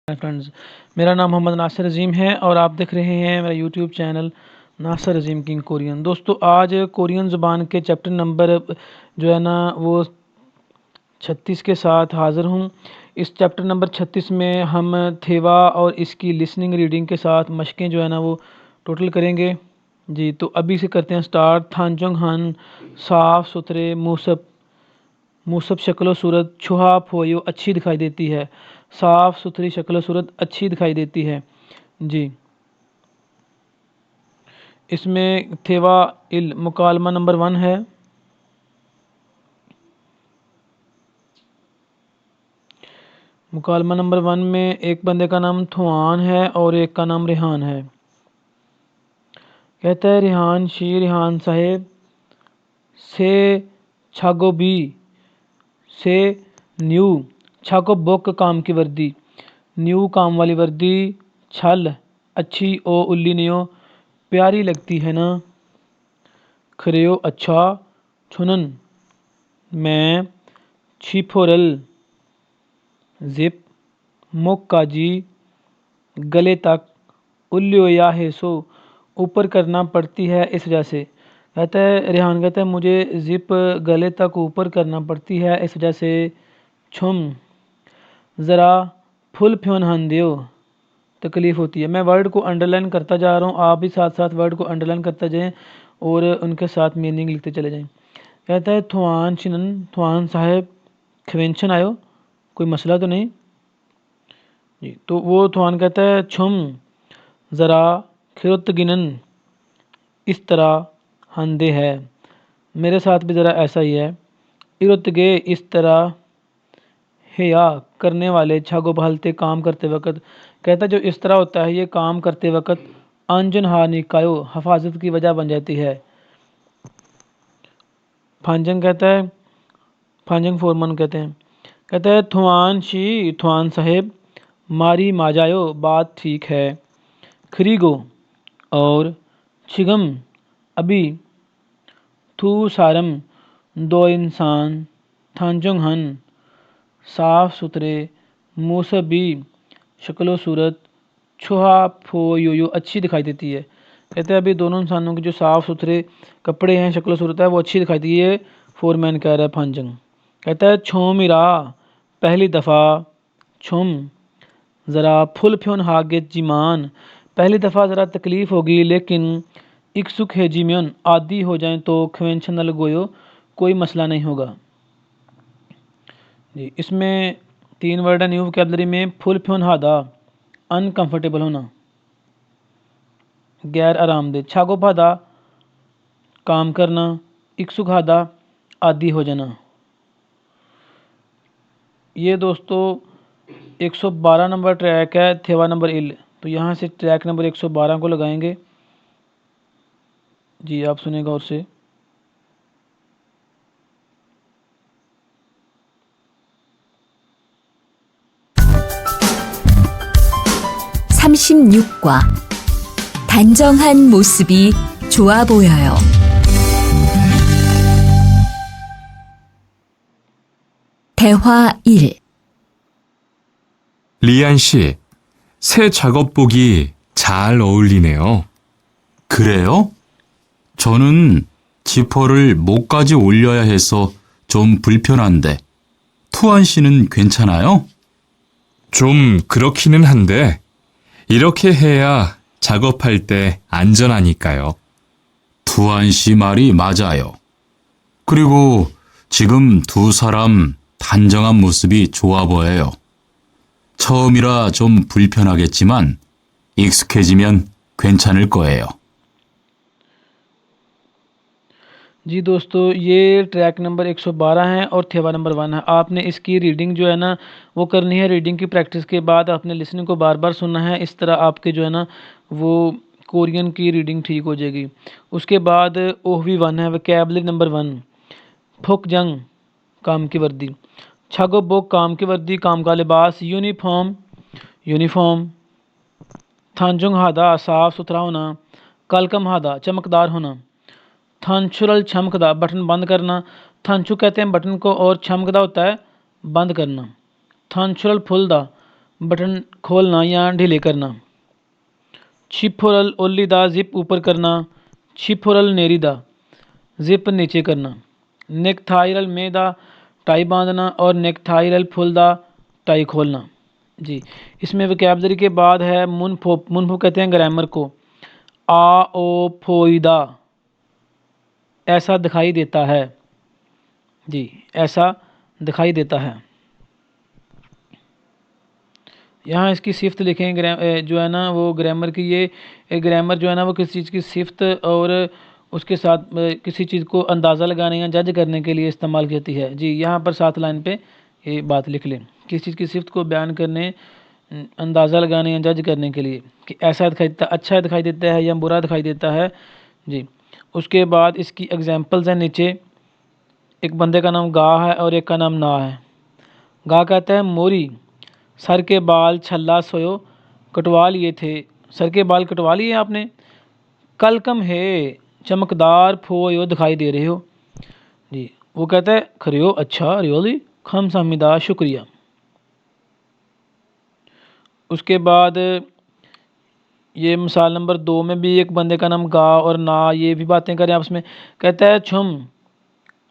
Friends, मेरा नाम मोहम्मद नासिर अज़ीम है और आप देख रहे हैं मेरा यूट्यूब चैनल नासिर अज़ीम किंग कोरियन। दोस्तों, आज कोरियन ज़ुबान के चैप्टर नंबर जो है ना वो 36 के साथ हाज़िर हूँ। इस चैप्टर नंबर 36 में हम थेवा और इसकी लिसनिंग रीडिंग के साथ मशकें जो है ना वो टोटल करेंगे जी। तो अभी से करते हैं स्टार्ट। थानजोंग हन, साफ़ सुथरे, मूसब शक्ल सूरत, छुहा फोयो अच्छी दिखाई देती है, साफ़ सुथरी शक्ल सूरत अच्छी दिखाई देती है जी। इसमें थेवा इल मुकालमा नंबर 1 है। मुकालमा नंबर 1 में एक बंदे का नाम थुआन है और एक का नाम रेहान है। कहता है रेहान साहेब से छागो बी से न्यू छागो बुक काम की वर्दी, न्यू काम वाली वर्दी, छल अच्छी, ओ उल्ली नियो प्यारी लगती है ना, खरेयो अच्छा, छुनन मैं, छिपोरल जिप, मोक्काजी गले तक, उल्लियो या हेसो ऊपर करना पड़ती है इस वजह से। कहता है रेहान कहता है मुझे जिप गले तक ऊपर करना पड़ती है इस वजह से। छुम ज़रा फुल फ्योन हन दियो तकलीफ़ होती है। मैं वर्ड को अंडरलाइन करता जा रहा हूँ, आप भी साथ साथ वर्ड को अंडरलाइन करते जाएं और उनके साथ मीनिंग लिखते चले जाएं। कहता है थुआन शिनन, थुआन साहेब खवेंशन आयो, कोई मसला तो नहीं जी। तो वो थुआन कहता है छुम ज़रा खिरुत गिनन इस तरह हंदे है, मेरे साथ भी ज़रा ऐसा ही है। इरुत गे इस तरह हेया करने वाले, छागो बहलते काम करते वक़्त। कहता जो इस तरह होता है ये काम करते वक़्त, अंजन हा निकायो हफाजत की वजह बन जाती है। फांजंग कहता है, फांजंग फोरमन कहता है थुआन शी थुआन साहेब मारी माजायो बात ठीक है, खरीगो और छिगम अभी, थू सारम दो इंसान, थांजोंग हन साफ़ सुथरे, मौसबी शक्लो सूरत, छुहा फो यो अच्छी दिखाई देती है। कहते हैं अभी दोनों इंसानों के जो साफ़ सुथरे कपड़े हैं, शक्ल सूरत है वो अच्छी दिखाई देती है। फोरमैन कह रहा है फांजंग। कहता है छोम इरा पहली दफ़ा, छुम ज़रा फुल फ्योन हागे जीमान पहली दफ़ा ज़रा तकलीफ़ होगी लेकिन इक्सुक है जीमियन आदि हो जाएं तो खवेंशन न लगोयो कोई मसला नहीं होगा जी। इसमें 3 वर्ड है न्यू वोकैबलरी में। फुल फ्योन हादा अनकंफर्टेबल होना, गैर आरामदेह, छागो फादा काम करना, इक्सुक हादा आदि हो जाना। ये दोस्तों 112 नंबर ट्रैक है थेवा नंबर इल। तो यहाँ से ट्रैक नंबर 112 को लगाएंगे जी। आप सुने गौर से। 36과 단정한 모습이 좋아 보여요. 대화 1. 리안 씨, 새 작업복이 잘 어울리네요. 그래요? 저는 지퍼를 목까지 올려야 해서 좀 불편한데, 투안 씨는 괜찮아요? 좀 그렇기는 한데, 이렇게 해야 작업할 때 안전하니까요. 투안 씨 말이 맞아요. 그리고 지금 두 사람 단정한 모습이 좋아 보여요. 처음이라 좀 불편하겠지만 익숙해지면 괜찮을 거예요. जी दोस्तों, ये ट्रैक नंबर 112 है और थेवा नंबर 1 है। आपने इसकी रीडिंग जो है ना वो करनी है। रीडिंग की प्रैक्टिस के बाद आपने लिसनिंग को बार बार सुनना है। इस तरह आपके जो है ना वो कोरियन की रीडिंग ठीक हो जाएगी। उसके बाद ओहवी 1 है, वोकैबलरी नंबर 1। फुक जंग काम की वर्दी, छागो बुक काम की वर्दी काम का लिबास, यूनिफॉर्म, थानजुंग हादा साफ सुथरा होना, कलकम हादा चमकदार होना, थानचुरल छमकदा बटन बंद करना। थानचु कहते हैं बटन को और छमकदा होता है बंद करना। थानचुरल फुलदा बटन खोलना या ढीले करना। छिपोरल ओली दा जिप ऊपर करना, छिपोरल नेरी दा जिप नीचे करना। नेकथाइरल में दा टाई बांधना और नेकथाइरल फुल दा टाई खोलना। जी, इसमें वोकैबलरी के बाद है मुनफो। मुनफो कहते हैं ग्रामर को। आ ओ फोइदा, ऐसा दिखाई देता है। जी, ऐसा दिखाई देता है। यहाँ इसकी सिफ्त लिखें, जो है ना वो ग्रामर की, ये ग्रामर जो है ना वो किसी चीज़ की सिफ्त और उसके साथ किसी चीज़ को अंदाज़ा लगाने या जज करने के लिए इस्तेमाल की जाती है। जी, यहाँ पर 7 लाइन पे ये बात लिख लें, किसी चीज़ की सिफ्त को बयान करने, अंदाज़ा लगाने या जज करने के लिए कि ऐसा दिखाई देता, अच्छा दिखाई देता है या बुरा दिखाई देता है। जी, उसके बाद इसकी एग्जांपल्स हैं नीचे। एक बंदे का नाम गा है और एक का नाम ना है। गा कहता है मोरी सर के बाल छल्ला सोयो कटवा लिए थे। सर के बाल कटवा लिए आपने। कल कम है चमकदार फोयो दिखाई दे रहे हो। जी, वो कहता है खरियो, अच्छा रियोली, खम सामिदा, शुक्रिया। उसके बाद ये मिसाल नंबर 2 में भी एक बंदे का नाम गा और ना, ये भी बातें करें आपस में। कहता है छुम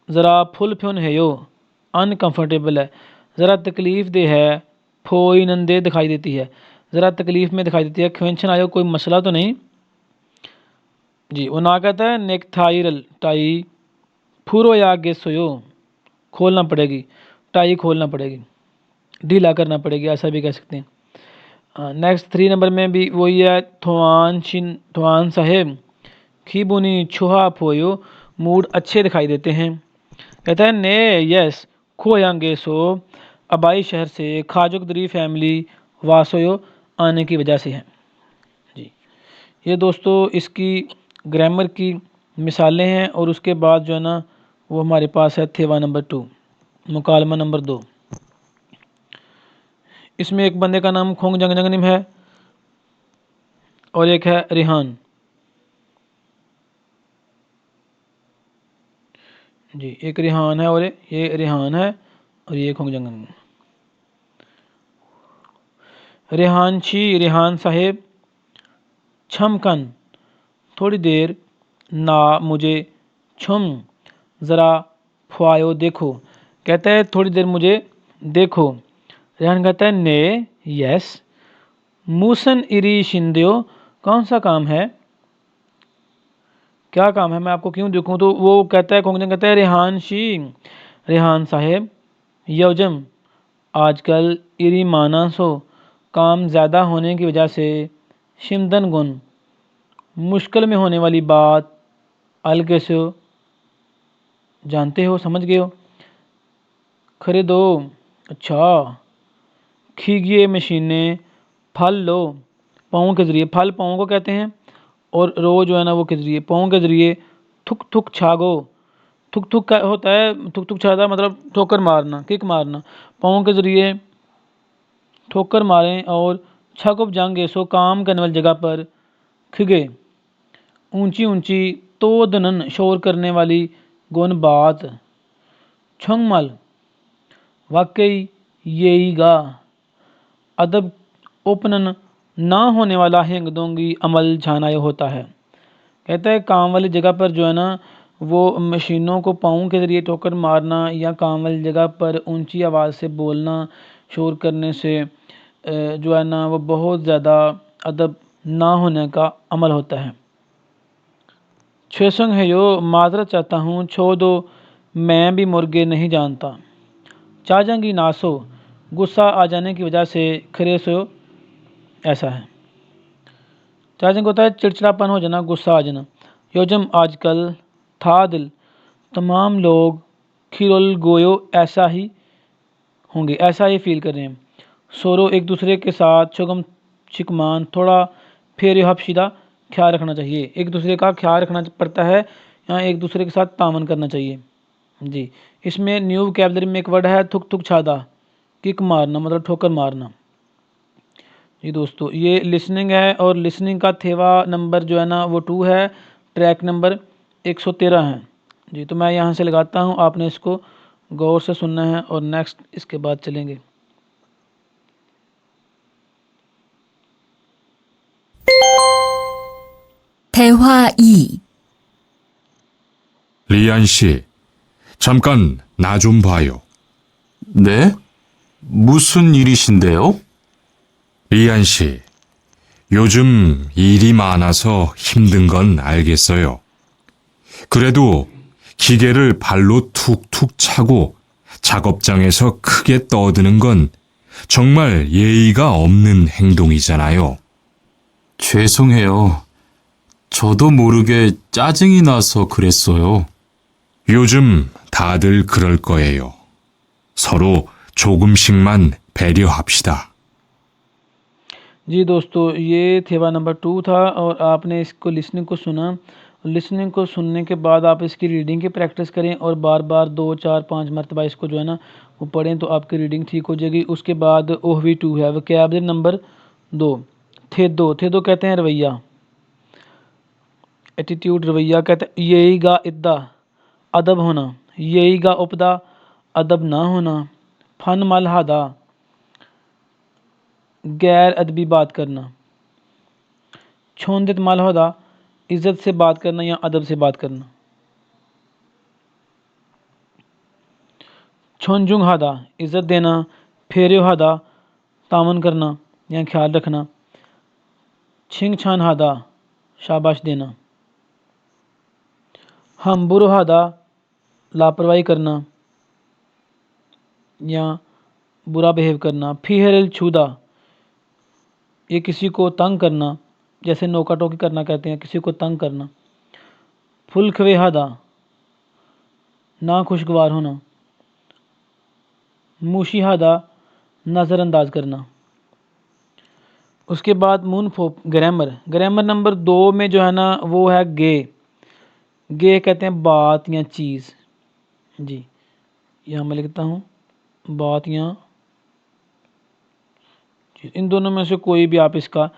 ज़रा फुल फ्योन है यो, अनकंफर्टेबल है, ज़रा तकलीफ़ दे है, फोई नंदे दिखाई देती है, ज़रा तकलीफ़ में दिखाई देती है। क्वेंशन आयो, कोई मसला तो नहीं। जी, वो ना कहता है नेकथाइरल टाई फूरो या आगे सोयो, खोलना पड़ेगी, टाई खोलना पड़ेगी, ढीला करना पड़ेगी, ऐसा भी कह सकते हैं। नेक्स्ट 3 नंबर में भी वही है। थवान साहेब खीबुनी छुहा फोयो, मूड अच्छे दिखाई देते हैं। कहता है ने यस खोयांगे सो अबाई शहर से खाजुकदरी फैमिली वासोयो आने की वजह से है। जी, ये दोस्तों इसकी ग्रामर की मिसालें हैं। और उसके बाद जो है ना वो हमारे पास है थेवा नंबर 2, मुकालमा नंबर 2। इसमें एक बंदे का नाम खोंग जंगजंगनिम है और एक है रिहान। जी, एक रिहान है और ये रिहान है और ये खोंग जंगनिम। रेहानशी रेहान साहेब छमकन थोड़ी देर, ना मुझे छुम ज़रा ख्वायो देखो। कहता है थोड़ी देर मुझे देखो। रेहान कहता है ने यस मूसन इरी शिंदेओ, कौन सा काम है, क्या काम है, मैं आपको क्यों देखूं। तो वो कहता है, कोंगजन कहता है रेहान शी रेहान साहेब यौजम आजकल इरी माना सो काम ज़्यादा होने की वजह से शिमदन गुन मुश्किल में होने वाली बात अलगे से जानते हो, समझ गए हो। खरीदो, अच्छा खीगिए मशीनें, फल लो पाँव के ज़रिए, फल पाँव को कहते हैं और रो जो है ना वो के ज़रिए, पाँव के ज़रिए। थुक थुक छागो, थुक थुक का होता है, थुक थुक छादा मतलब ठोकर मारना, किक मारना। पाँव के ज़रिए ठोकर मारें और छकुप जाएंगे सो काम करने वाली जगह पर खिगे ऊंची ऊंची तो दनन शोर करने वाली गुन बात छंगमल वाकई यही गा अदब ओपनन ना होने वाला हिंग दोंगी अमल झाना होता है। कहता है काम वाली जगह पर जो है ना वो मशीनों को पाँव के ज़रिए ठोकर मारना या काम वाली जगह पर ऊंची आवाज़ से बोलना, शोर करने से जो है ना वो बहुत ज़्यादा अदब ना होने का अमल होता है। छेसंग है यो माजरत चाहता हूँ, छोड़ दो मैं भी मुर्गे नहीं जानता। चाजंगी नासो गुस्सा आ जाने की वजह से खरे सो, ऐसा है। चार्जिंग होता है चिड़चिड़ापन हो जाना, गुस्सा आ जाना। योजम आजकल था दिल तमाम लोग खिरोल गोयो ऐसा ही होंगे, ऐसा ही फील कर रहे हैं। सोरो एक दूसरे के साथ चुगम चिकमान थोड़ा फेर हफशीदा ख्याल रखना चाहिए। एक दूसरे का ख्याल रखना पड़ता है, यहाँ एक दूसरे के साथ तामन करना चाहिए। जी, इसमें न्यू वोकैबुलरी में एक वर्ड है थुक थुक छादा, किक मारना मतलब ठोकर मारना। जी दोस्तों, ये लिसनिंग है और लिसनिंग का थेवा नंबर जो है ना वो 2 है, ट्रैक नंबर 113 है। जी, तो मैं यहाँ से लगाता हूँ, आपने इसको गौर से सुनना है और नेक्स्ट इसके बाद चलेंगे। 대화 2. 리안 씨, 잠깐 나 좀 봐요. 네? 무슨 일이신데요? 리안 씨, 요즘 일이 많아서 힘든 건 알겠어요. 그래도 기계를 발로 툭툭 차고 작업장에서 크게 떠드는 건 정말 예의가 없는 행동이잖아요. 죄송해요. 저도 모르게 짜증이 나서 그랬어요. 요즘 다들 그럴 거예요. 서로 조금씩만 배려합시다. जी दोस्तों, ये थेवा नंबर 2 था और आपने इसको लिसनिंग को सुना। लिसनिंग को सुनने के बाद आप इसकी रीडिंग की प्रैक्टिस करें और बार बार 2 4 5 मरतबा इसको जो है ना वो पढ़ें, तो आपकी रीडिंग ठीक हो जाएगी। उसके बाद ओहवी 2 है, वोकैबुलरी नंबर 2, थे दो कहते हैं रवैया, एटीट्यूड रवैया कहते हैं। यही गा इद्दा, अदब होना। यही गा उपदा, अदब ना होना। फन मल हादा, गैर अदबी बात करना। छोंदित मल होदा, इज़्ज़त से बात करना या अदब से बात करना। छोंजुंग हादा, इज़्ज़त देना। फेर्यो हादा, तामन करना या ख्याल रखना। छिंग छान हादा, शाबाश देना। हम बुरो हादा, लापरवाही करना या बुरा बिहेव करना। फीहरल छूदा, ये किसी को तंग करना, जैसे नोका टोकी करना कहते हैं, किसी को तंग करना। फुल खवेहादा, ना खुशगवार होना। मुशीहादा, नज़रअंदाज करना। उसके बाद मुनफोप ग्रामर। ग्रामर नंबर 2 में जो है ना वो है गे। गे कहते हैं बात या चीज़। जी, यहाँ मैं लिखता हूँ बात या चीज़। इन दोनों में से कोई भी आप इसका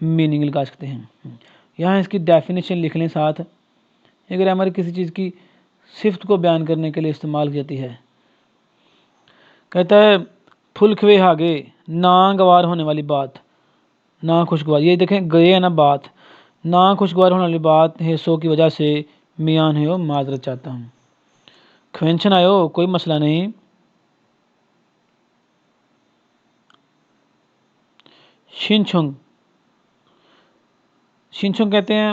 मीनिंग लगा सकते हैं। यहाँ इसकी डेफिनेशन लिख लें साथ। ये ग्रामर किसी चीज़ की सिफ्त को बयान करने के लिए इस्तेमाल की जाती है। कहता है फुल खवे हागे, नागवार होने वाली बात, ना खुशगवार। ये देखें गए है ना बात, ना खुशगवार होने वाली बात है, सो की वजह से मियान है माजरत चाहता हूँ। खवेंशन आयो, कोई मसला नहीं। शिनछुंग, शिनछुंग कहते हैं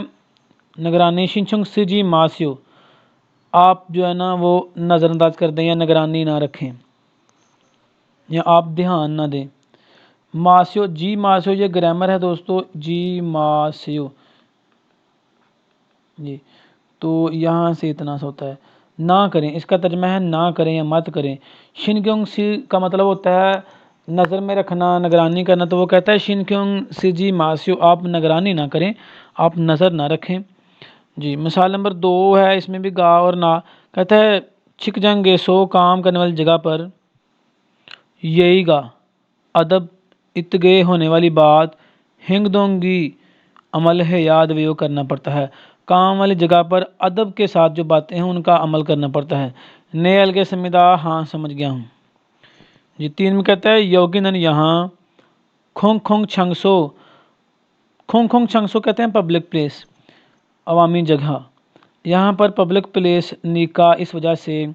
निगरानी। शिनछुंग सिजी मास्यो, आप जो है ना वो नज़रअंदाज कर दें या निगरानी ना रखें या आप ध्यान ना दें। मास्यो, जी मास्यो ये ग्रामर है दोस्तों, जी मास्यो जी। तो यहाँ से इतना सा होता है ना करें, इसका तर्जमा है ना करें या मत करें। शिनक्योंग सी का मतलब होता है नज़र में रखना, निगरानी करना। तो वो कहता है शिनक्योंग सिजी मास्यो, आप निगरानी ना करें, आप नज़र ना रखें। जी, मिसाल नंबर 2 है, इसमें भी गा और ना। कहता है छिक जंगे सो, काम करने वाली जगह पर। यही गा अदब, इतगे होने वाली बात। हिंग दोंगी, अमल है याद वो करना पड़ता है। काम वाली जगह पर अदब के साथ जो बातें हैं उनका अमल करना पड़ता है। ने अलगे समिदा, हाँ समझ गया हूँ। जी, 3 में कहता है योगिनन यहाँ। खोंग खोंग छंगसो, खोंग खोंग छंगसो कहते हैं पब्लिक प्लेस, अवामी जगह। यहाँ पर पब्लिक प्लेस निका इस वजह से।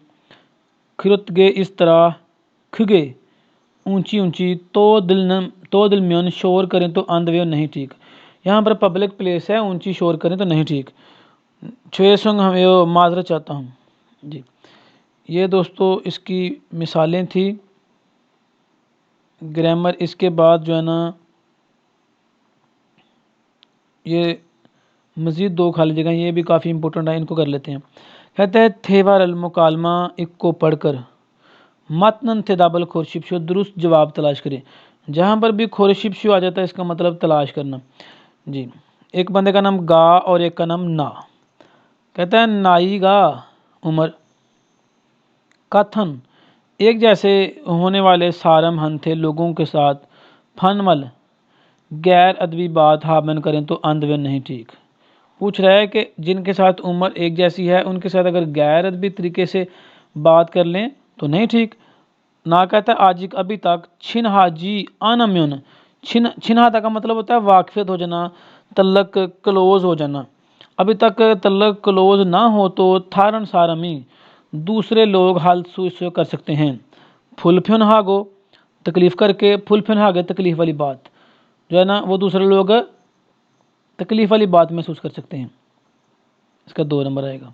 खिरुतगे इस तरह, खुगे ऊंची ऊंची। तो दिल में शोर करें तो अंधव्य नहीं ठीक। यहाँ पर पब्लिक प्लेस है, ऊंची शोर करें तो नहीं ठीक। छुए संग हमें माजरत चाहता हूँ। जी, ये दोस्तों इसकी मिसालें थी ग्रामर। इसके बाद जो है ना ये मज़ीद 2 खाली जगह, ये भी काफ़ी इंपॉर्टेंट है, इनको कर लेते हैं। कहते हैं थेवार अल मुकालमा, इक्को पढ़कर मतन थेदाबल खोरशिपशो, दुरुस्त जवाब तलाश करें। जहाँ पर भी खोरशिपशो आ जाता है इसका मतलब तलाश करना। जी, एक बंदे का नाम गा और एक का नाम ना। कहता है नाई गा उमर। कथन, एक जैसे होने वाले सारम हन थे लोगों के साथ। फनमल, गैर अदबी बात हामन करें तो अंधवन नहीं ठीक। पूछ रहा है कि जिनके साथ उम्र एक जैसी है उनके साथ अगर गैर अदबी तरीके से बात कर लें तो नहीं ठीक। ना कहता है आजिक अभी तक। छिन हाजी अनम्युन, छिन हादा का मतलब होता है वाकफियत हो जाना, तल्लक क्लोज हो जाना। अभी तक तल्लक क्लोज ना हो तो थारन सारमी दूसरे लोग हाल सुसो कर सकते हैं। फुलफ्युन हागो तकलीफ करके, फुलफ्युन हागे तकलीफ वाली बात जो है ना वो दूसरे लोग तकलीफ वाली बात महसूस कर सकते हैं। इसका 2 नंबर आएगा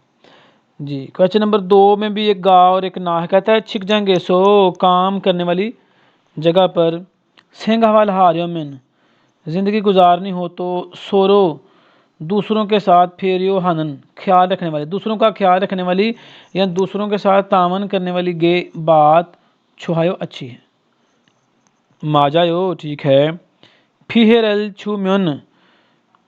जी। क्वेश्चन नंबर 2 में भी एक गा और एक ना है। कहता है छिक जाएंगे सो काम करने वाली जगह पर सेंग हवाल हारियो में ज़िंदगी गुजारनी हो तो सोरो दूसरों के साथ फेरियो हनन ख्याल रखने वाली, दूसरों का ख्याल रखने वाली या दूसरों के साथ तावन करने वाली गे बात छुहायो अच्छी है। माजायो ठीक है। फिहेरल छुम्योन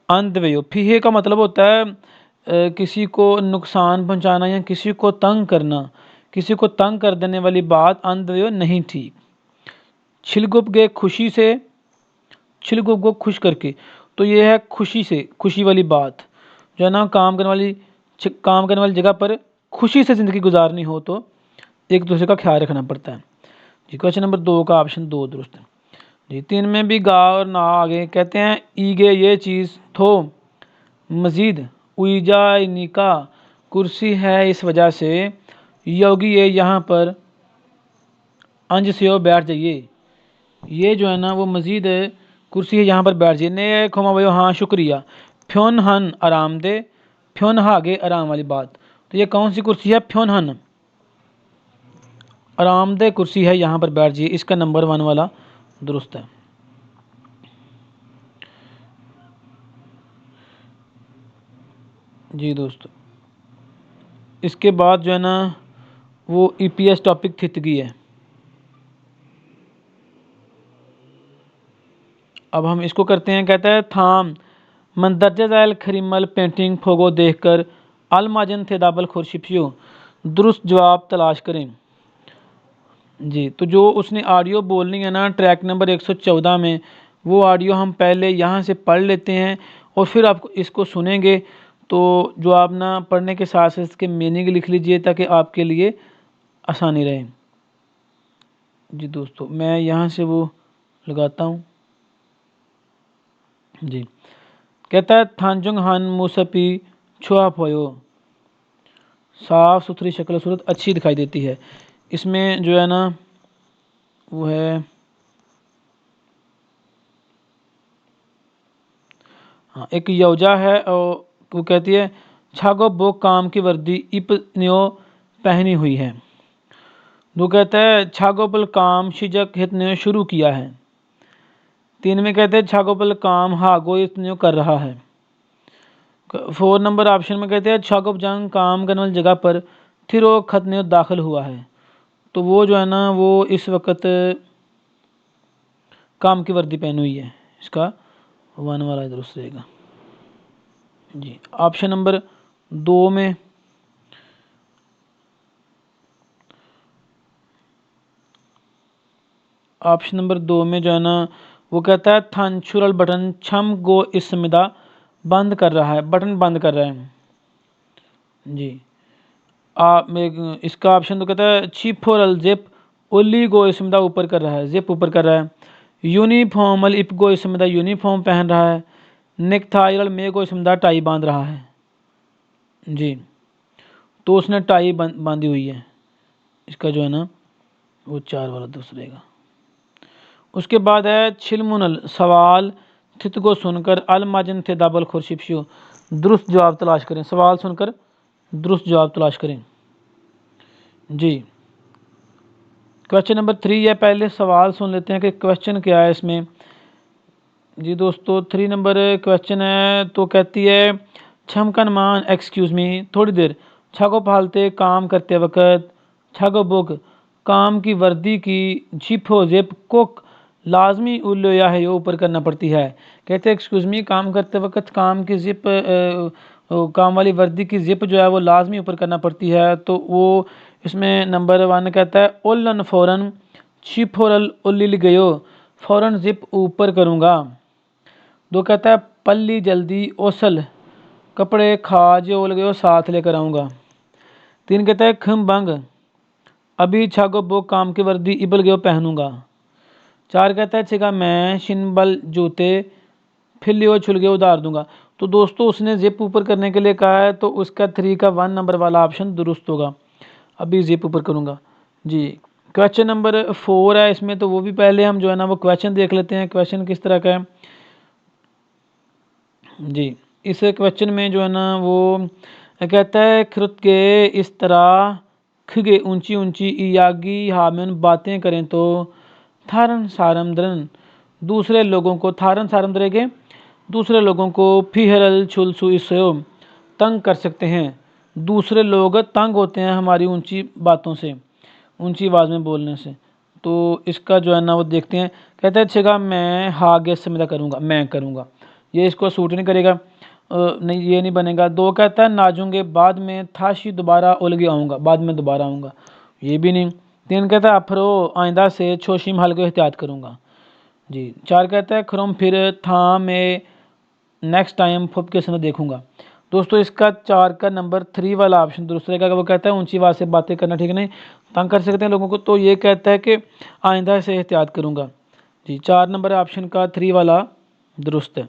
अंधवेयो, फिहे का मतलब होता है किसी को नुकसान पहुंचाना या किसी को तंग करना, किसी को तंग कर देने वाली बात अंधवेयो नहीं ठीक। छिलगुप गे खुशी से, छिलगुप को खुश करके, तो ये है खुशी से, खुशी वाली बात जो है ना काम करने वाली जगह पर खुशी से ज़िंदगी गुजारनी हो तो एक दूसरे का ख्याल रखना पड़ता है जी। क्वेश्चन नंबर 2 का ऑप्शन 2 दुरुस्त है जी। 3 में भी गा और ना आगे कहते हैं ईगे ये चीज़ थो मज़ीद उईजा निका कुर्सी है इस वजह से योगी ये यहाँ पर अंज से हो बैठ जाइए, ये जो है ना वो मज़ीद कुर्सी है यहाँ पर बैठ जाइए। ने खोमा भयो हाँ शुक्रिया। फ्योन हन आरामदे, फ्योन हागे आराम वाली बात, तो ये कौन सी कुर्सी है? फ्योन हन आरामदे कुर्सी है यहाँ पर बैठ जाइए। इसका नंबर 1 वाला दुरुस्त है जी दोस्तों। इसके बाद जो है ना वो ईपीएस टॉपिक थितगी है। अब हम इसको करते हैं। कहता है थाम मंदरजा जैल खरीमल पेंटिंग फोगो देखकर अलमाजन थे दाबल खुरशिपियो दुरुस्त जवाब तलाश करें जी। तो जो उसने ऑडियो बोलनी है ना ट्रैक नंबर 114 में, वो ऑडियो हम पहले यहाँ से पढ़ लेते हैं और फिर आप इसको सुनेंगे। तो जो आप ना पढ़ने के साथ साथ इसके मीनिंग लिख लीजिए ताकि आपके लिए आसानी रहे जी। दोस्तों मैं यहाँ से वो लगाता हूँ जी। कहता है थांजुंग हान मुसपी छुआ फोयो, साफ़ सुथरी शक्ल सूरत अच्छी दिखाई देती है। इसमें जो है ना वो है हाँ एक यौजा है और वो कहती है छागो बो काम की वर्दी इप न्यो पहनी हुई है। वो कहता है छागोपल काम शिजक हित ने शुरू किया है। 3 में कहते हैं छागोपल काम हागो इतने कर रहा है। 4 नंबर ऑप्शन में कहते हैं छागोप जंग काम करने वाली जगह पर थिरो खत ने दाखिल हुआ है। तो वो जो है ना वो इस वक्त काम की वर्दी पहनी हुई है। इसका 1 वाला दुरुस्त रहेगा जी। ऑप्शन नंबर 2 में ऑप्शन नंबर 2 में जो है ना वो कहता है थानचुरल बटन छम गो इसमिदा बंद कर रहा है, बटन बंद कर रहा है जी। इसका ऑप्शन तो कहता है छिपोरल जिप ओली गो इसमिदा ऊपर कर रहा है, जिप ऊपर कर रहा है। यूनिफॉर्मल इप गो इसमिदा यूनिफॉर्म पहन रहा है। नेकथाइरल मे गो इसमिदा टाई बांध रहा है जी। तो उसने टाई बांधी हुई है। इसका जो है ना वो 4 वाला दुरुस्त रहेगा। उसके बाद है छिलमुनल सवाल थित को सुनकर अलमाजन थे दाबल खुरशिपशु दुरुस्त जवाब तलाश करें। सवाल सुनकर दुरुस्त जवाब तलाश करें जी। क्वेश्चन नंबर 3 है। पहले सवाल सुन लेते हैं कि क्वेश्चन क्या है इसमें जी। दोस्तों 3 नंबर क्वेश्चन है तो कहती है छमकन मान एक्सक्यूज़ मी थोड़ी देर छागो पालते काम करते वक्त छागो बुक काम की वर्दी की जिप हो जिप कुक लाजमी उल्लो या है यो ऊपर करना पड़ती है। कहते हैं एक्सक्यूज़ मी काम करते वक्त काम की जिप काम वाली वर्दी की जिप जो है वो लाजमी ऊपर करना पड़ती है। तो वो इसमें नंबर 1 कहता है ओलन फ़ौरन छिपोरल उल्लिल गयो फ़ौरन जिप ऊपर करूँगा। 2 कहता है पल्ली जल्दी ओसल कपड़े खाज ओल गयो साथ लेकर आऊँगा। 3 कहता है खम बंग अभी छागो बो काम की वर्दी इबल गयो पहनूंगा। 4 कहता है छिगा मैं शिनबल जूते फिलियो छुल गए उधार दूंगा। तो दोस्तों उसने जिप ऊपर करने के लिए कहा है, तो उसका 3 का 1 नंबर वाला ऑप्शन दुरुस्त होगा। अभी जिप ऊपर करूँगा जी। क्वेश्चन नंबर 4 है इसमें, तो वो भी पहले हम जो है ना वो क्वेश्चन देख लेते हैं, क्वेश्चन किस तरह का है जी। इस क्वेश्चन में जो है ना वो कहता है खुद के इस तरह खगे ऊंची ऊंची इयागी हामिन बातें करें तो थारन सारमद्रन दूसरे लोगों को थारन सारमद्रेगे दूसरे लोगों को फिहरल छुलसु इसो तंग कर सकते हैं। दूसरे लोग तंग होते हैं हमारी ऊंची बातों से, ऊंची आवाज़ में बोलने से। तो इसका जो है ना वो देखते हैं। कहता है छेगा मैं हागे समिधा करूँगा, मैं करूँगा, ये इसको सूट नहीं करेगा, नहीं ये नहीं बनेगा। 2 कहता है नाचूंगे बाद में थाशी दोबारा उलगे आऊँगा, बाद में दोबारा आऊँगा, ये भी नहीं। 3 कहता है अफरो आइंदा से छोशिम हल को एहतियात करूँगा जी। 4 कहता है खरुम फिर था मैं नेक्स्ट टाइम फुप के समय देखूंगा। दोस्तों इसका 4 का नंबर 3 वाला ऑप्शन दुरुस्त रहेगा। वो कहता है ऊंची आवाज़ से बातें करना ठीक नहीं, तंग कर सकते हैं लोगों को, तो ये कहता है कि आइंदा से एहतियात करूंगा जी। 4 नंबर ऑप्शन का 3 वाला दुरुस्त है।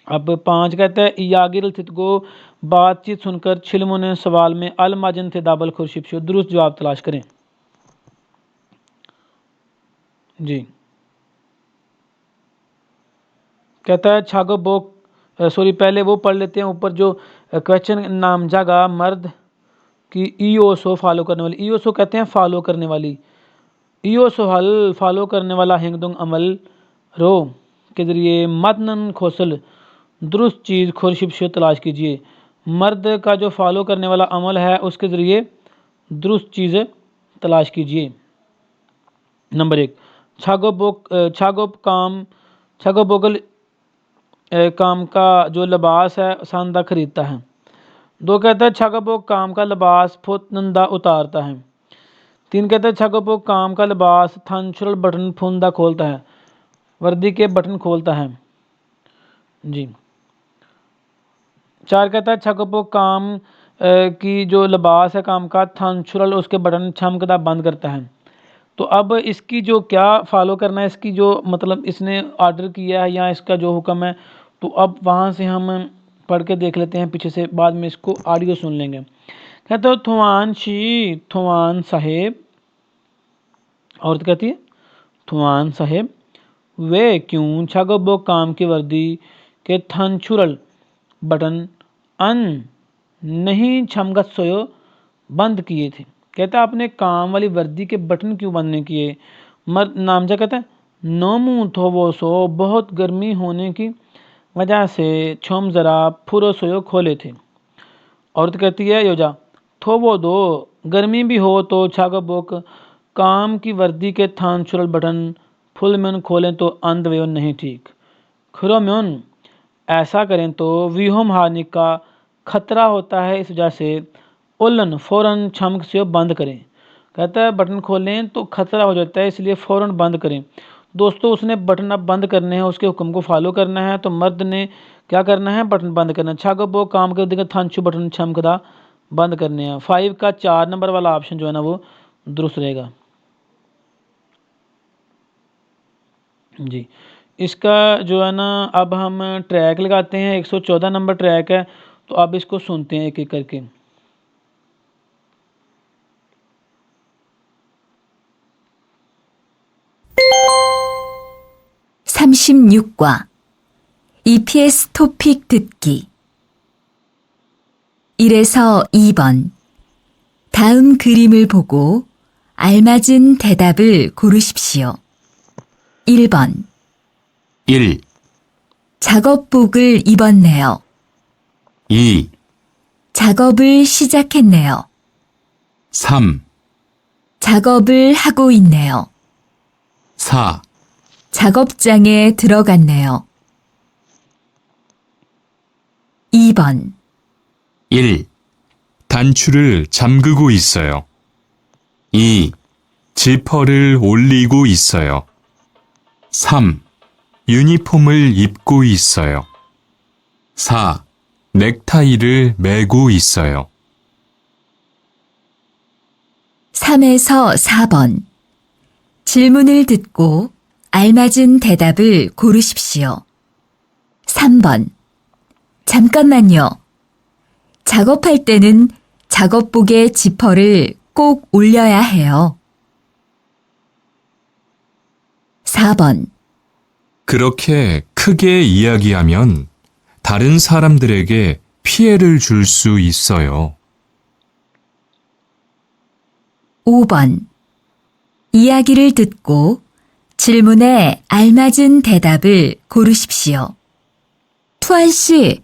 अब 5 कहता है यागिर थित को बातचीत सुनकर छिलमो ने सवाल में अल माजन थे दाबल खुर्शिप दुरुस्त जवाब तलाश करें जी। कहता है छागो बोक सॉरी पहले वो पढ़ लेते हैं ऊपर जो क्वेश्चन नाम जागा मर्द की ईओसो फॉलो करने वाली, ईओसो कहते हैं फॉलो करने वाली, ईओसो हल फॉलो करने वाला हिंगदुंग अमल रो के जरिए मतनन खोसल दुरुस्त चीज़ खुरशिप से तलाश कीजिए। मर्द का जो फॉलो करने वाला अमल है उसके ज़रिए दुरुस्त चीज़ तलाश कीजिए। नंबर 1 छागो बोगल काम का जो लिबास है सांदा खरीदता है। 2 कहता है छागोबोक काम का लिबास फुतनंदा उतारता है। 3 कहता है छागोबोक काम का लिबास थंचुरल बटन फुंदा खोलता है, वर्दी के बटन खोलता है जी। 4 कहता है छागोबोक काम की जो लिबास है काम का थंचुरल उसके बटन छमकदा बंद करता है। तो अब इसकी जो क्या फॉलो करना है, इसकी जो मतलब इसने ऑर्डर किया है या इसका जो हुक्म है, तो अब वहाँ से हम पढ़ के देख लेते हैं पीछे से, बाद में इसको ऑडियो सुन लेंगे। कहते हो थुआन शी थुआन साहेब, औरत कहती है थुआन साहेब वे क्यों छागो काम की वर्दी के थंचुरल बटन अन नहीं छमगत सोयो बंद किए थे। कहता है आपने काम वाली वर्दी के बटन क्यों बंद नहीं किए। मर्द नामजा कहता है नोमू थोवो सो बहुत गर्मी होने की वजह से छोम ज़रा फुरो सोयो खोले थे। औरत कहती है योजा थोवो दो गर्मी भी हो तो छागो बोक काम की वर्दी के थान चुरल बटन फुल में खोलें तो अंध वे नहीं ठीक। खुरो में ऐसा करें तो व्यूहम हानि का खतरा होता है, इस वजह से उल्लन फ़ौरन छमक से बंद करें। कहता है बटन खोलें तो खतरा हो जाता है, इसलिए फ़ौरन बंद करें। दोस्तों उसने बटन अब बंद करने हैं, उसके हुक्म को फॉलो करना है। तो मर्द ने क्या करना है, बटन बंद करना है। छागो वो काम कर देगा थानचू बटन छमकदा बंद करने हैं। 5 का 4 नंबर वाला ऑप्शन जो है ना वो दुरुस्त रहेगा जी। इसका जो है ना अब हम ट्रैक लगाते हैं, 114 नंबर ट्रैक है, तो अब इसको सुनते हैं एक एक करके। (36과) EPS 토픽 듣기 1에서 2번 다음 그림을 보고 알맞은 대답을 고르십시오. 1번 1, 작업복을 입었네요. 2, 작업을 시작했네요. 3, 작업을 하고 있네요. 4, 작업장에 들어갔네요. 2번 1. 단추를 잠그고 있어요. 2, 지퍼를 올리고 있어요. 3, 유니폼을 입고 있어요. 4, 넥타이를 매고 있어요. 3에서 4번 질문을 듣고 알맞은 대답을 고르십시오. 3번 잠깐만요. 작업할 때는 작업복의 지퍼를 꼭 올려야 해요. 4번. 그렇게 크게 이야기하면 다른 사람들에게 피해를 줄 수 있어요. 5번. 이야기를 듣고 질문에 알맞은 대답을 고르십시오. 투안 씨,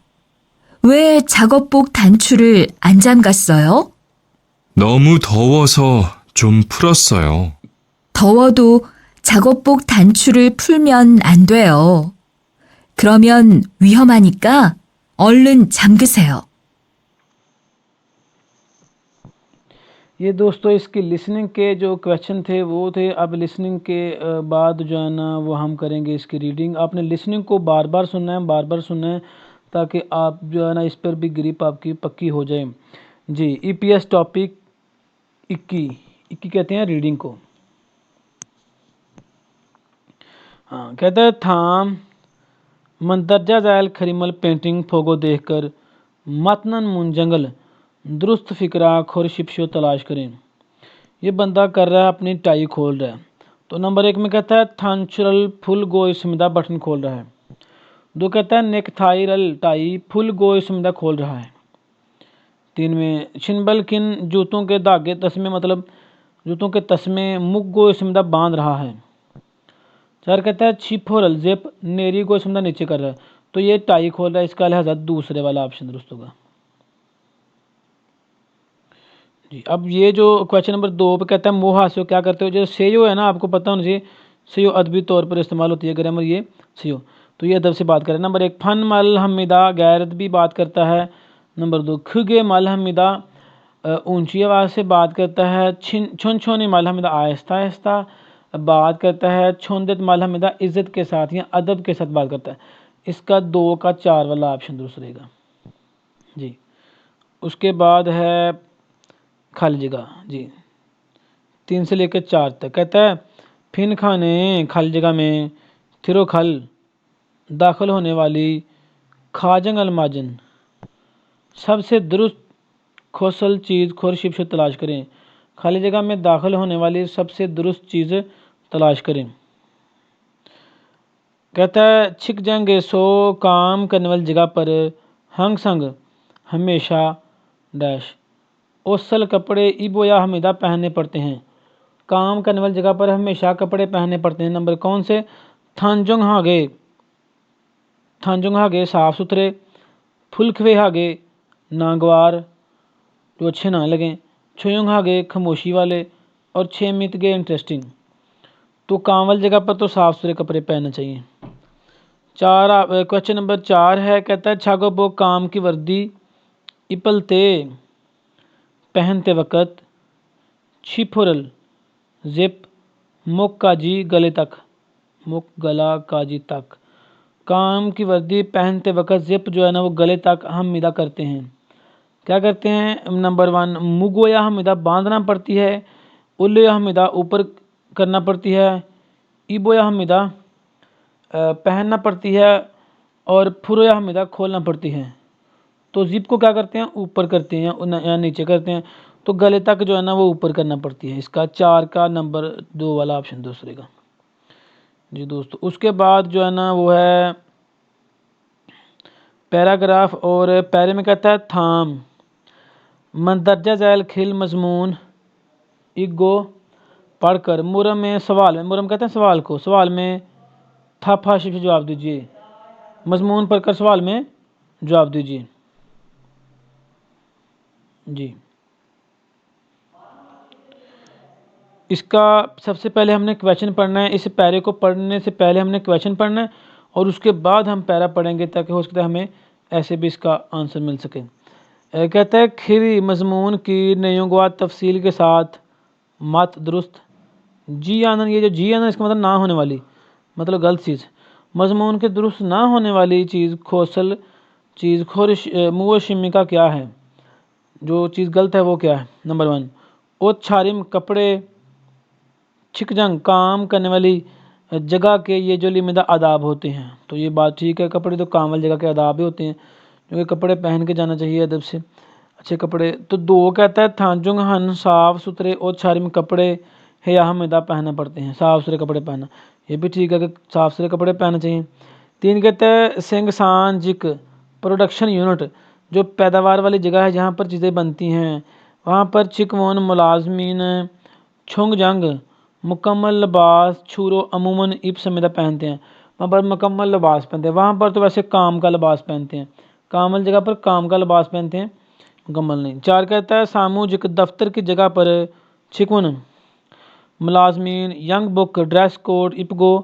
왜 작업복 단추를 안 잠갔어요? 너무 더워서 좀 풀었어요. 더워도 작업복 단추를 풀면 안 돼요. 그러면 위험하니까 얼른 잠그세요. ये दोस्तों इसकी लिसनिंग के जो क्वेश्चन थे वो थे। अब लिसनिंग के बाद जो है ना वो हम करेंगे इसकी रीडिंग। आपने लिसनिंग को बार बार सुनना है, बार बार सुनना है, ताकि आप जो है ना इस पर भी ग्रिप आपकी पक्की हो जाए। जी, ईपीएस टॉपिक 21 कहते हैं रीडिंग को। हाँ, कहता है थाम मंदरजा जैल खरीमल पेंटिंग फोगो देखकर मतनन मुंजंगल दुरुस्त फिक्रा खोर शिपशो तलाश करें। ये बंदा कर रहा है अपनी टाई खोल रहा है। तो नंबर 1 में कहता है थांचुरल फुल गो स्मिदा बटन खोल रहा है। 2 कहता है नेक थाईरल टाई फुल गो स्मिदा खोल रहा है। 3 में छिनबल किन जूतों के धागे तस्मे मतलब जूतों के तस्मे मुख गो स्मिदा बांध रहा है। 4 कहता है छिपोरल जेप नेरी गो स्मिदा नीचे कर रहा है। तो ये टाई खोल रहा है, इसका लिहाजा दूसरे वाला ऑप्शन दुरुस्त होगा। जी, अब ये जो क्वेश्चन नंबर 2 पे कहता है मुहासे क्या करते हो। जो सेयो है ना, आपको पता होना चाहिए सेयो अदबी तौर पर इस्तेमाल होती है ग्रामर ये सेयो। तो ये अदब से बात करें। नंबर 1 फन मल हमिदा गैर अदबी बात करता है। नंबर 2 खुगे मल हमिदा ऊंची आवाज़ से बात करता है। छुन छोनी मल हमिदा आहिस्ता आहिस्ता बात करता है। छोंदत मल हमिदा इज़्ज़त के साथ या अदब के साथ बात करता है। इसका 2 का 4 वाला ऑप्शन दुरुस्त रहेगा। जी, उसके बाद है खाली जगह। जी, 3 से लेकर 4 तक कहता है फिन खाने खाली जगह में थिरो खल दाखिल होने वाली खाजंग अलमाजन सबसे दुरुस्त खोसल चीज़ खोर शिप से तलाश करें। खाली जगह में दाखिल होने वाली सबसे दुरुस्त चीज़ तलाश करें। कहता है छिक जाएंगे सो काम करने वाली जगह पर हंग संग हमेशा डैश ओसल कपड़े इबो या हमीदा पहनने पड़ते हैं। काम करने वाली जगह पर हमेशा कपड़े पहनने पड़ते हैं। नंबर कौन से थांजुंग हागे साफ सुथरे, फुलखवे हागे नागवार जो अच्छे ना लगें, छुयुंग हागे खामोशी वाले, और छेमित गे इंटरेस्टिंग। तो काम वाली जगह पर तो साफ सुथरे कपड़े पहनने चाहिए। क्वेश्चन नंबर 4 है। कहता है छागो बो काम की वर्दी इपलते पहनते वक़्त छिपुरल जिप मुक काजी गले तक मुक गला काजी तक। काम की वर्दी पहनते वक़्त जिप जो है ना वो गले तक हम मिदा करते हैं। क्या करते हैं। नंबर 1 मुगो या हमिदा बांधना पड़ती है। उल्ले या हमिदा ऊपर करना पड़ती है। इबो या हमिदा पहनना पड़ती है। और फुरो या हमिदा खोलना पड़ती है। तो जिप को क्या करते हैं ऊपर करते हैं या नीचे करते हैं। तो गले तक जो है ना वो ऊपर करना पड़ती है। इसका 4 का नंबर 2 वाला ऑप्शन दूसरे का। जी दोस्तों, उसके बाद जो है ना वो है पैराग्राफ। और पैरे में कहता है थाम मंदरजा झैल खिल मजमून इगो पढ़कर मुरम में सवाल में मुरम कहते हैं सवाल को, सवाल में थापा शिफ जवाब दीजिए। मजमून पढ़कर सवाल में जवाब दीजिए। जी, इसका सबसे पहले हमने क्वेश्चन पढ़ना है। इस पैरे को पढ़ने से पहले हमने क्वेश्चन पढ़ना है और उसके बाद हम पैरा पढ़ेंगे, ताकि हो सकता है हमें ऐसे भी इसका आंसर मिल सके। कहता है खिरी मजमून की नयोगवा तफसील के साथ मत दुरुस्त। जी आनंद, ये जो जी आनंद इसका मतलब ना होने वाली, मतलब गलत चीज़। मजमून के दुरुस्त ना होने वाली चीज़ खोसल चीज़ खोर मुँह शिमी का क्या है। जो चीज़ गलत है वो क्या है। नंबर 1 ओ छारिम कपड़े छिकजंग काम करने वाली जगह के ये जो लिमिदा आदाब होते हैं। तो ये बात ठीक है, कपड़े तो काम वाली जगह के आदाब ही होते हैं क्योंकि कपड़े पहन के जाना चाहिए अदब से, अच्छे कपड़े। तो 2 कहता है थांजुंग हन साफ सुथरे और शारिम कपड़े है या हमेदा पहनना पड़ते हैं, साफ सुथरे कपड़े पहनना, ये भी ठीक है कि साफ सुथरे कपड़े पहनने चाहिए। 3 कहता है सिंगसान जिक प्रोडक्शन यूनिट, जो पैदावार वाली जगह है जहाँ पर चीज़ें बनती हैं, वहाँ पर चिकवन मुलाजमीन छुंगजंग मुकम्मल लिबास छूरो अमूमन इब समेदा पहनते हैं, वहाँ पर मुकम्मल लिबास पहनते हैं। वहाँ पर तो वैसे काम का लिबास पहनते हैं, काम वाली जगह पर काम का लिबास पहनते हैं, मुकम्मल नहीं। 4 कहता है सामूहिक दफ्तर की जगह पर चिकवन मुलाजमीन यंग बुक ड्रेस कोड इपगो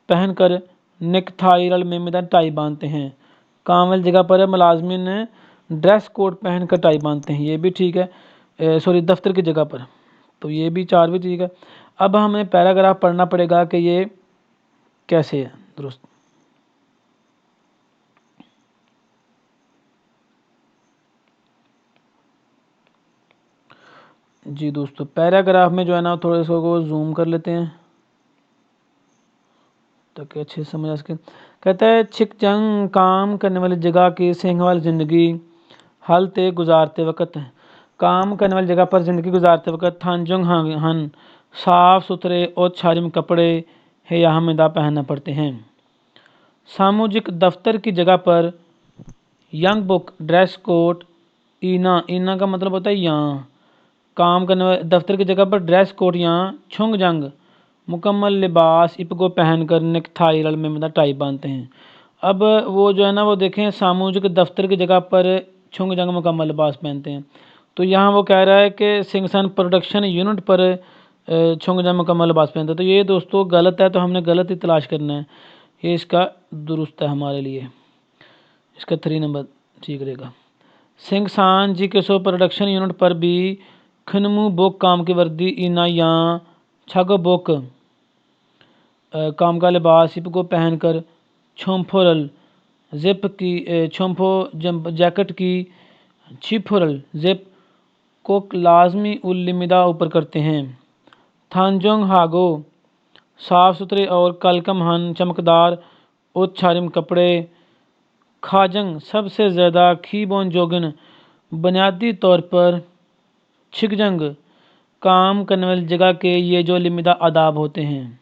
पहनकर नेकथाई रल मेमिदा टाई बांधते हैं, काम वाली जगह पर मुलाजमीन ड्रेस कोड पहनकर टाई बांधते हैं, ये भी ठीक है, सॉरी दफ्तर की जगह पर, तो ये भी 4 भी ठीक है। अब हमें पैराग्राफ पढ़ना पड़ेगा कि ये कैसे है दुरुस्त। जी दोस्तों, पैराग्राफ में जो है ना थोड़ा इसको जूम कर लेते हैं ताकि अच्छे से समझ आ सके। कहता है छिकजंग काम करने वाली जगह की सिंह वाली ज़िंदगी हलते गुजारते वक्त, काम करने वाली जगह पर ज़िंदगी गुजारते वक्त थानजुंग हन साफ़ सुथरे और छारिम कपड़े है या हमेदा पहनना पड़ते हैं। सामूहिक दफ्तर की जगह पर यंग बुक ड्रेस कोड ईना, ईना का मतलब होता है यहाँ, काम करने वाले दफ्तर की जगह पर ड्रेस कोड यहाँ छुंग जंग मुकम्मल लिबास इप को पहनकर नेकथाई रल में मतलब टाई बांधते हैं। अब वो जो है ना वो देखें सामूहिक दफ्तर की जगह पर छुंग जंग मुकम्मल लिबास पहनते हैं, तो यहाँ वो कह रहा है कि सिंगसन प्रोडक्शन यूनिट पर छुंग जंग मुकम्मल लिबास पहनते हैं, तो ये दोस्तों गलत है, तो हमने गलत ही तलाश करना है, ये इसका दुरुस्त है हमारे लिए, इसका 3 नंबर ठीक रहेगा। सिंगसान जी के सो प्रोडक्शन यूनिट पर भी खनमू बुक काम की वर्दी इना या छग बुक काम का लिबास इप को पहनकर छोम्फोरल जिप की छोम्फो जैकेट की छिफोरल जिप को लाजमी उल्लिमिदा ऊपर करते हैं। थानजोंग हागो साफ़ सुथरे और कलकम हन चमकदार उच्छारिम कपड़े, खाजंग सबसे ज़्यादा खीबोन जोगिन बुनियादी तौर पर छिकजंग काम करने वाली जगह के ये जो लिमिदा आदाब होते हैं।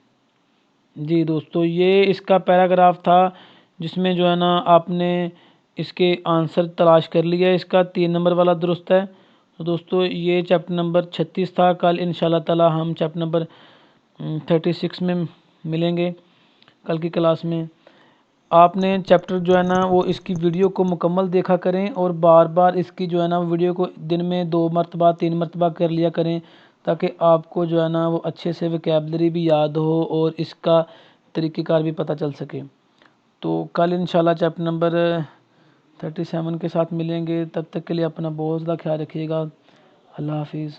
जी दोस्तों, ये इसका पैराग्राफ था जिसमें जो है ना आपने इसके आंसर तलाश कर लिया, इसका 3 नंबर वाला दुरुस्त है। तो दोस्तों ये चैप्टर नंबर 36 था। कल इंशाल्लाह ताला हम चैप्टर नंबर 36 में मिलेंगे कल की क्लास में। आपने चैप्टर जो है ना वो इसकी वीडियो को मुकम्मल देखा करें और बार बार इसकी जो है ना वीडियो को दिन में 2 मरतबा 3 मरतबा कर लिया करें, ताकि आपको जो है ना वो अच्छे से वोकैबलरी भी याद हो और इसका तरीक़ेकार भी पता चल सके। तो कल इंशाल्लाह चैप्टर नंबर 37 के साथ मिलेंगे, तब तक के लिए अपना बहुत ज़्यादा ख्याल रखिएगा। अल्लाह हाफिज़।